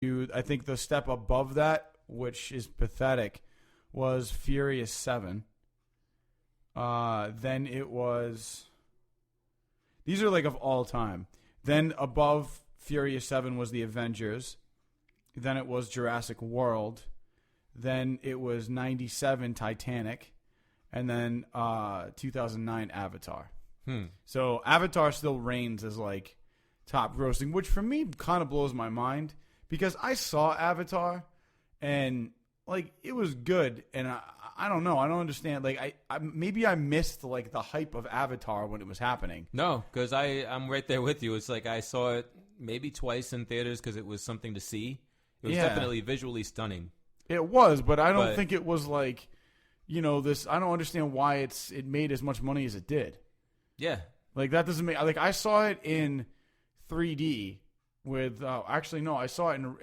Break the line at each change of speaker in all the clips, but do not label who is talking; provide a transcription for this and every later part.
I think the step above that, which is pathetic, was Furious 7. Then it was... These are like of all time. Then above Furious 7 was The Avengers. Then it was Jurassic World. Then it was 97 Titanic. And then 2009 Avatar. So Avatar still reigns as like top grossing, which for me kind of blows my mind because I saw Avatar and like it was good, and I don't know, I don't understand. Like I maybe I missed like the hype of Avatar when it was happening.
No, because I'm right there with you. It's like I saw it maybe twice in theaters because it was something to see. It was definitely visually stunning.
It was, but I don't think it was like, you know, this. I don't understand why it made as much money as it did.
Yeah,
like that doesn't make like I saw it in 3D with actually no, I saw it in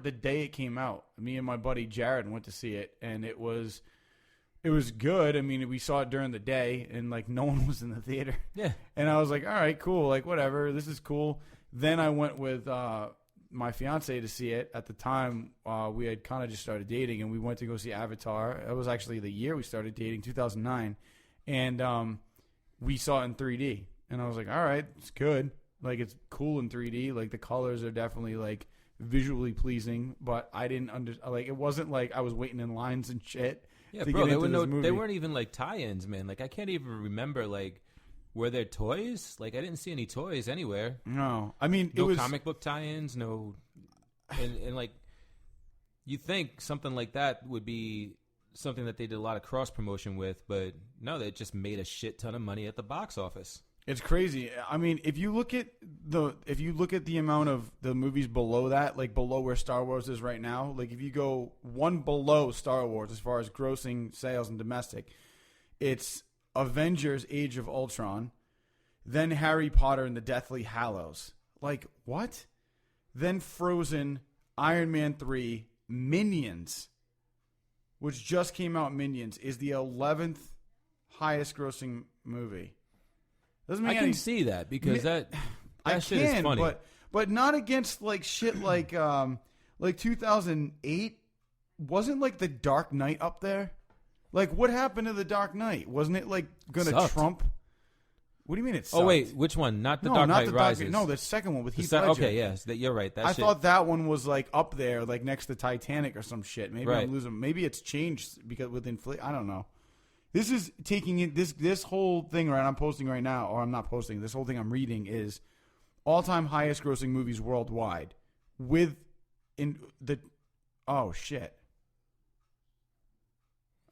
the day it came out. Me and my buddy Jared went to see it, and it was good. I mean, we saw it during the day, and like no one was in the theater.
Yeah,
and I was like, all right, cool, like whatever, this is cool. Then I went with my fiance to see it. At the time, we had kind of just started dating, and we went to go see Avatar. It was actually the year we started dating, 2009, and we saw it in 3D. And I was like, all right, it's good. Like, it's cool in 3D. Like, the colors are definitely, like, visually pleasing. But I didn't like, it wasn't like I was waiting in lines and shit to get into this movie.
They weren't even, like, tie-ins, man. Like, I can't even remember, like, were there toys? Like, I didn't see any toys anywhere.
No. I mean,
it was... No comic book tie-ins, no... And, like, you think something like that would be something that they did a lot of cross-promotion with, but no, they just made a shit ton of money at the box office.
It's crazy. I mean, if you look at the amount of the movies below that, like below where Star Wars is right now, like if you go one below Star Wars as far as grossing sales and domestic, it's Avengers: Age of Ultron, then Harry Potter and the Deathly Hallows. Like, what? Then Frozen, Iron Man 3, Minions, which just came out. Minions is the 11th highest grossing movie. Doesn't make
I can see that because that shit is funny.
But not against like shit like 2008. Wasn't like The Dark Knight up there? Like, what happened to The Dark Knight? Wasn't it like gonna trump? What do you mean it sucked?
Oh wait, which one? Not Dark Knight Rises.
No, the second one with Heath Ledger.
Okay, yes, you're right.
I thought that one was like up there, like next to Titanic or some shit. Maybe I'm losing. Maybe it's changed because with inflation. I don't know. This is taking it. This whole thing I'm posting right now, or I'm not posting. This whole thing I'm reading is all-time highest grossing movies worldwide. Oh shit.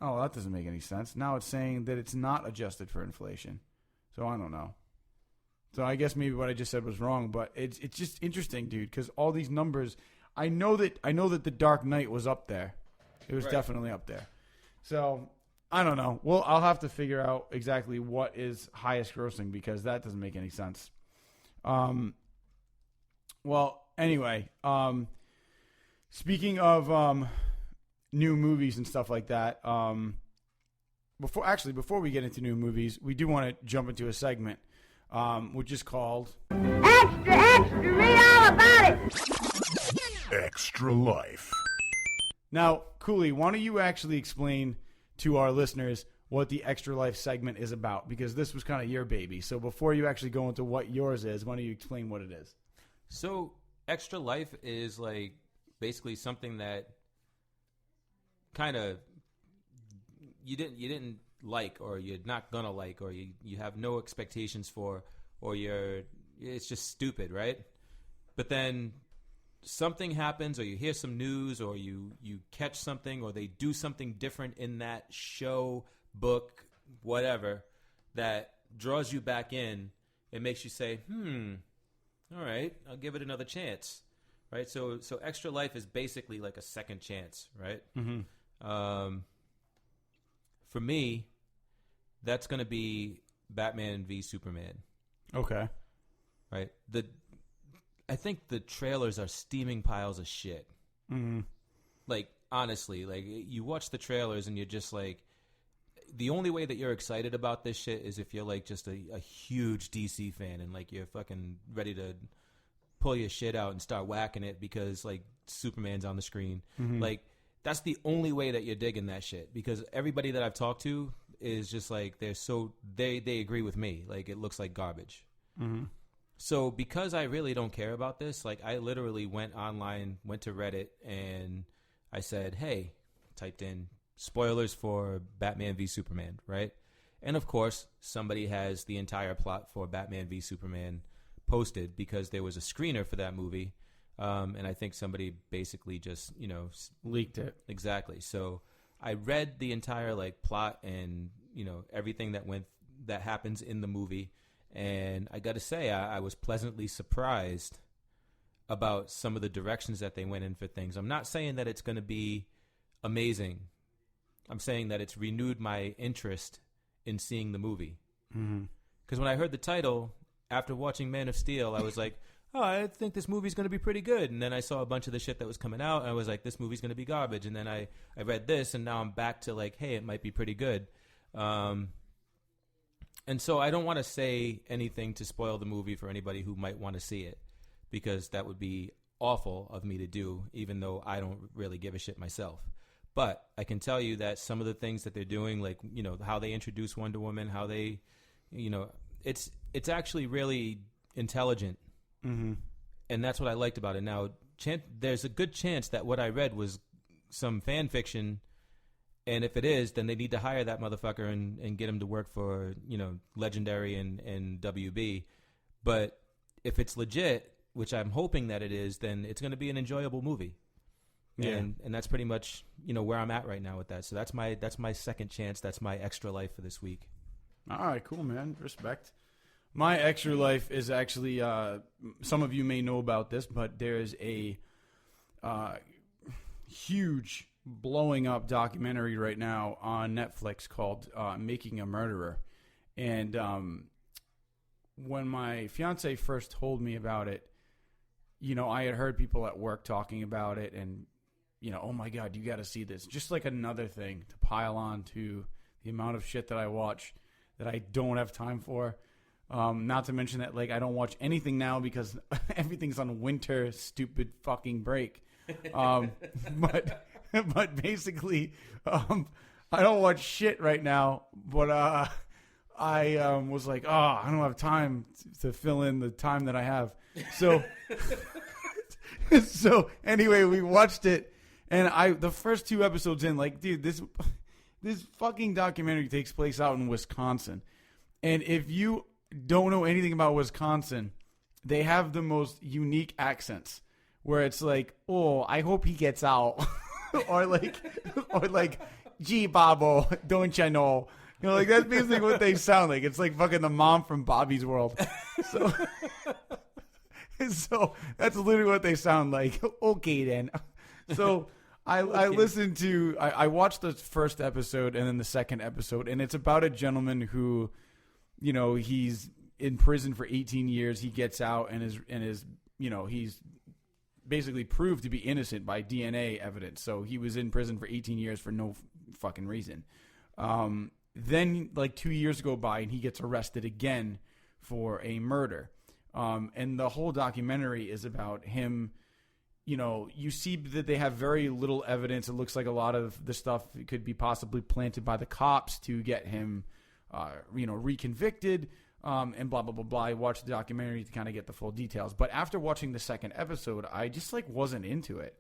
Oh, that doesn't make any sense. Now it's saying that it's not adjusted for inflation. So I don't know. So I guess maybe what I just said was wrong, but it's just interesting, dude, because all these numbers. I know that The Dark Knight was up there. It was definitely up there. So I don't know. Well, I'll have to figure out exactly what is highest grossing because that doesn't make any sense. Well, anyway, speaking of new movies and stuff like that, before we get into new movies, we do want to jump into a segment, which is called
Extra, Extra, read all about it.
Extra Life.
Now, Cooley, why don't you actually explain to our listeners what the Extra Life segment is about, because this was kind of your baby. So before you actually go into what yours is, why don't you explain what it is?
So Extra Life is like basically something that kind of you didn't like, or you're not gonna like, or you have no expectations for, or it's just stupid, right? But then something happens, or you hear some news, or you catch something, or they do something different in that show, book, whatever, that draws you back in. It makes you say, all right, I'll give it another chance, right? So Extra Life is basically like a second chance, right? Mm-hmm. For me, that's going to be Batman v Superman.
Okay.
Right? I think the trailers are steaming piles of shit. Mm-hmm. Like, honestly, like, you watch the trailers and you're just like, the only way that you're excited about this shit is if you're like just a huge DC fan and like you're fucking ready to pull your shit out and start whacking it because like Superman's on the screen. Like, that's the only way that you're digging that shit, because everybody that I've talked to is just like, they agree with me. Like, it looks like garbage. So because I really don't care about this, like, I literally went online, went to Reddit, and I said, hey, typed in spoilers for Batman v Superman, right? And of course, somebody has the entire plot for Batman v Superman posted, because there was a screener for that movie. And I think somebody basically just,
leaked it.
Exactly. So I read the entire like plot and, everything that happens in the movie. And I got to say, I was pleasantly surprised about some of the directions that they went in for things. I'm not saying that it's going to be amazing. I'm saying that it's renewed my interest in seeing the movie. Because when I heard the title, after watching Man of Steel, I was like, oh, I think this movie's going to be pretty good. And then I saw a bunch of the shit that was coming out, and I was like, this movie's going to be garbage. And then I read this, and now I'm back to like, hey, it might be pretty good. And so I don't want to say anything to spoil the movie for anybody who might want to see it, because that would be awful of me to do, even though I don't really give a shit myself. But I can tell you that some of the things that they're doing, like, how they introduce Wonder Woman, how they, it's actually really intelligent. And that's what I liked about it. Now, there's a good chance that what I read was some fan fiction. And if it is, then they need to hire that motherfucker and get him to work for, Legendary and WB. But if it's legit, which I'm hoping that it is, then it's going to be an enjoyable movie. Yeah. And that's pretty much, where I'm at right now with that. So that's my second chance. That's my extra life for this week.
All right, cool, man. Respect. My extra life is actually, some of you may know about this, but there's a huge blowing up documentary right now on Netflix called Making a Murderer. And when my fiance first told me about it, I had heard people at work talking about it, and oh my God, you got to see this. Just like another thing to pile on to the amount of shit that I watch that I don't have time for. Not to mention that, like, I don't watch anything now because everything's on winter stupid fucking break. But basically, I don't watch shit right now. But I was like, I don't have time to fill in the time that I have. So, so anyway, we watched it, and the first 2 episodes in, like, dude, this fucking documentary takes place out in Wisconsin, and if you don't know anything about Wisconsin, they have the most unique accents where it's like, oh, I hope he gets out. or like, gee, Bobo, don't you know? Like, that's basically what they sound like. It's like fucking the mom from Bobby's World. So, so that's literally what they sound like. Okay, then. So I listened to, I watched the first episode and then the second episode, and it's about a gentleman who, he's in prison for 18 years. He gets out and is he's basically proved to be innocent by DNA evidence. So he was in prison for 18 years for no fucking reason. Then like 2 years go by and he gets arrested again for a murder. And the whole documentary is about him. You see that they have very little evidence. It looks like a lot of the stuff could be possibly planted by the cops to get him, reconvicted, and blah, blah, blah, blah. I watched the documentary to kind of get the full details. But after watching the second episode, I just like wasn't into it.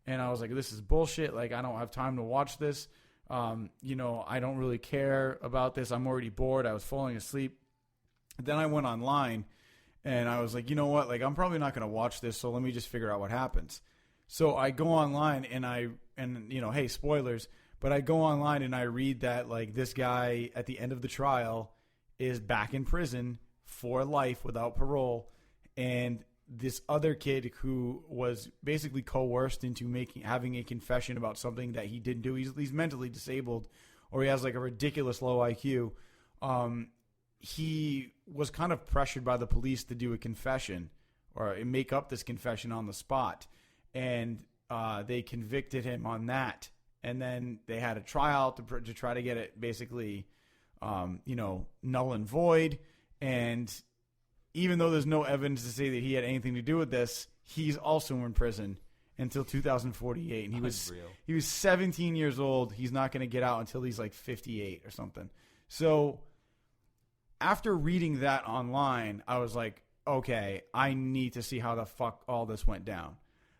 And I was like, this is bullshit. Like, I don't have time to watch this. I don't really care about this. I'm already bored. I was falling asleep. Then I went online and I was like, you know what? Like, I'm probably not going to watch this. So let me just figure out what happens. So I go online and hey, spoilers, but I go online and I read that like this guy at the end of the trial is back in prison for life without parole. And this other kid who was basically coerced into having a confession about something that he didn't do. He's mentally disabled, or he has like a ridiculous low IQ. He was kind of pressured by the police to do a confession or make up this confession on the spot. And they convicted him on that. And then they had a trial to try to get it basically, null and void. And even though there's no evidence to say that he had anything to do with this, he's also in prison. until 2048, and
Unreal.
he was 17 years old. He's not going to get out until he's like 58 or something. So after reading that online, I was like, okay, I need to see how the fuck all this went down.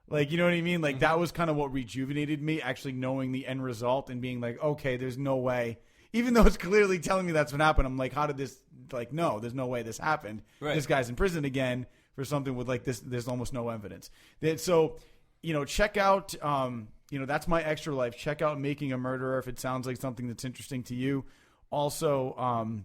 Like, you know what I mean? Like, that was kind of what rejuvenated me, actually knowing the end result and being like, okay, there's no way. Even though it's clearly telling me that's what happened, I'm like, how did this, like, no, there's no way this happened.
Right.
This guy's in prison again for something with, like, this. There's almost no evidence. So, you know, check out, you know, that's my extra life. Check out Making a Murderer if it sounds like something that's interesting to you. Also,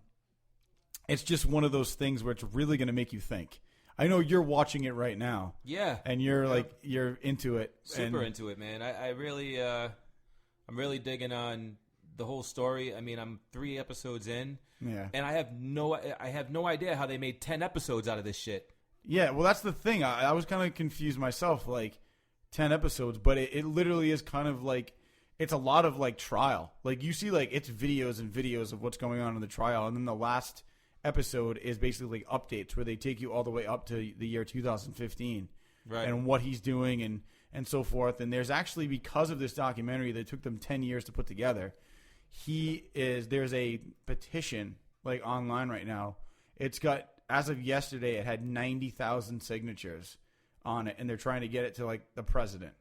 it's just one of those things where it's really going to make you think. I know you're watching it right now.
Yeah.
And you're like, you're into it.
Super into it, man. I really, I'm really digging on the whole story. I mean, I'm 3 episodes in.
Yeah.
And I have no idea how they made 10 episodes out of this shit.
Yeah. Well, that's the thing. I was kind of confused myself, like 10 episodes, but it literally is kind of like, it's a lot of like trial. Like you see like it's videos and videos of what's going on in the trial. And then the last episode is basically like updates where they take you all the way up to the year 2015
right,
and what he's doing and so forth. And there's actually, because of this documentary that took them 10 years to put together, there's a petition like online right now. It's got, as of yesterday, it had 90,000 signatures on it, and they're trying to get it to like the president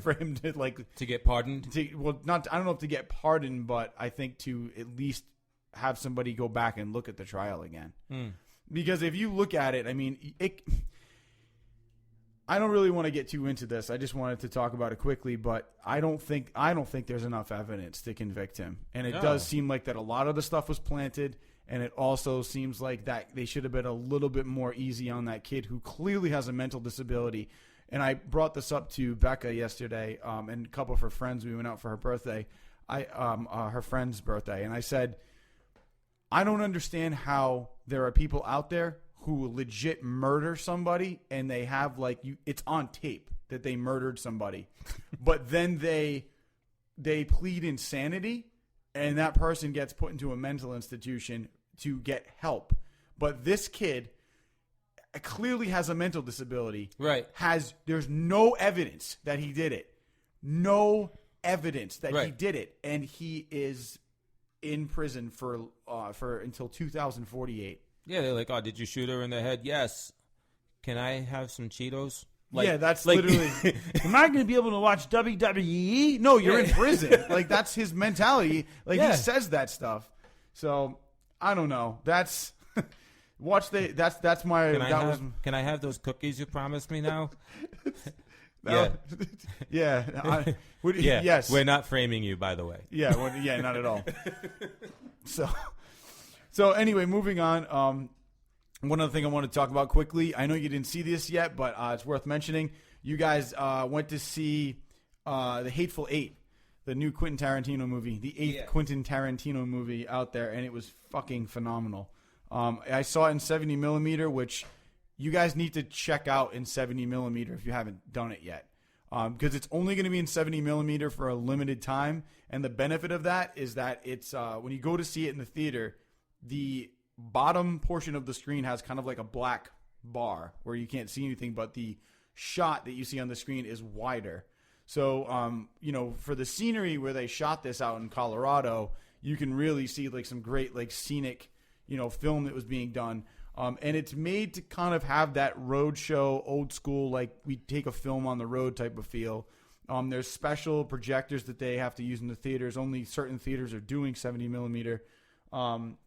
for him to like
to get pardoned.
I don't know if to get pardoned, but I think to at least have somebody go back and look at the trial again. Because if you look at it, I mean, I don't really want to get too into this. I just wanted to talk about it quickly, but I don't think there's enough evidence to convict him. And it does seem like that a lot of the stuff was planted, and it also seems like that they should have been a little bit more easy on that kid who clearly has a mental disability. And I brought this up to Becca yesterday, and a couple of her friends. We went out for her birthday, her friend's birthday, and I said, I don't understand how there are people out there who legit murder somebody and they have it's on tape that they murdered somebody, but then they plead insanity and that person gets put into a mental institution to get help. But this kid clearly has a mental disability.
Right.
There's no evidence that he did it. No evidence that he did it. And he is in prison for until 2048.
Yeah, they're like, oh, did you shoot her in the head? Yes. Can I have some Cheetos?
Yeah, that's literally. Am I going to be able to watch WWE? No, you're in prison. Like that's his mentality. Like he says that stuff. So I don't know. That's that's my.
Can I have those cookies you promised me now?
No.
Yeah.
Yes.
We're not framing you, by the way.
Yeah. Not at all. So anyway, moving on. One other thing I want to talk about quickly. I know you didn't see this yet, but it's worth mentioning. You guys went to see the Hateful Eight, the new Quentin Tarantino movie, the 8th Quentin Tarantino movie out there, and it was fucking phenomenal. I saw it in 70 millimeter, which you guys need to check out in 70 millimeter if you haven't done it yet. Because it's only going to be in 70 millimeter for a limited time. And the benefit of that is that it's when you go to see it in the theater, the bottom portion of the screen has kind of like a black bar where you can't see anything, but the shot that you see on the screen is wider. So, for the scenery where they shot this out in Colorado, you can really see like some great like scenic, film that was being done. And it's made to kind of have that road show, old school, like we take a film on the road type of feel. There's special projectors that they have to use in the theaters. Only certain theaters are doing 70 millimeter. And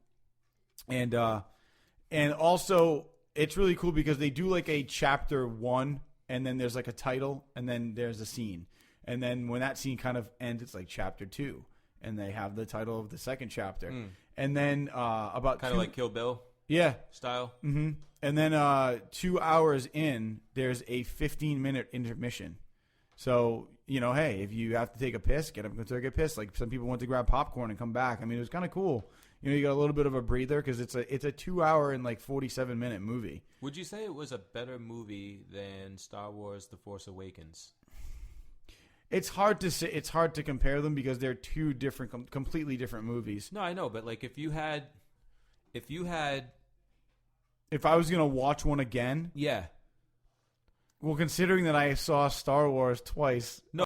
also it's really cool because they do like a chapter 1 and then there's like a title and then there's a scene. And then when that scene kind of ends, it's like chapter 2 and they have the title of the second chapter. And then, about
kind of like Kill Bill.
Yeah.
Style.
Mm-hmm. And then 2 hours in, there's a 15-minute intermission. So, hey, if you have to take a piss, get up and go take a piss. Like some people went to grab popcorn and come back. I mean, it was kind of cool. You got a little bit of a breather because it's a 2 hour and like 47-minute movie.
Would you say it was a better movie than Star Wars: The Force Awakens?
It's hard to say. It's hard to compare them because they're two different, completely different movies.
No, I know, but like if I
was gonna watch one again,
yeah.
Well, considering that I saw Star Wars twice,
No,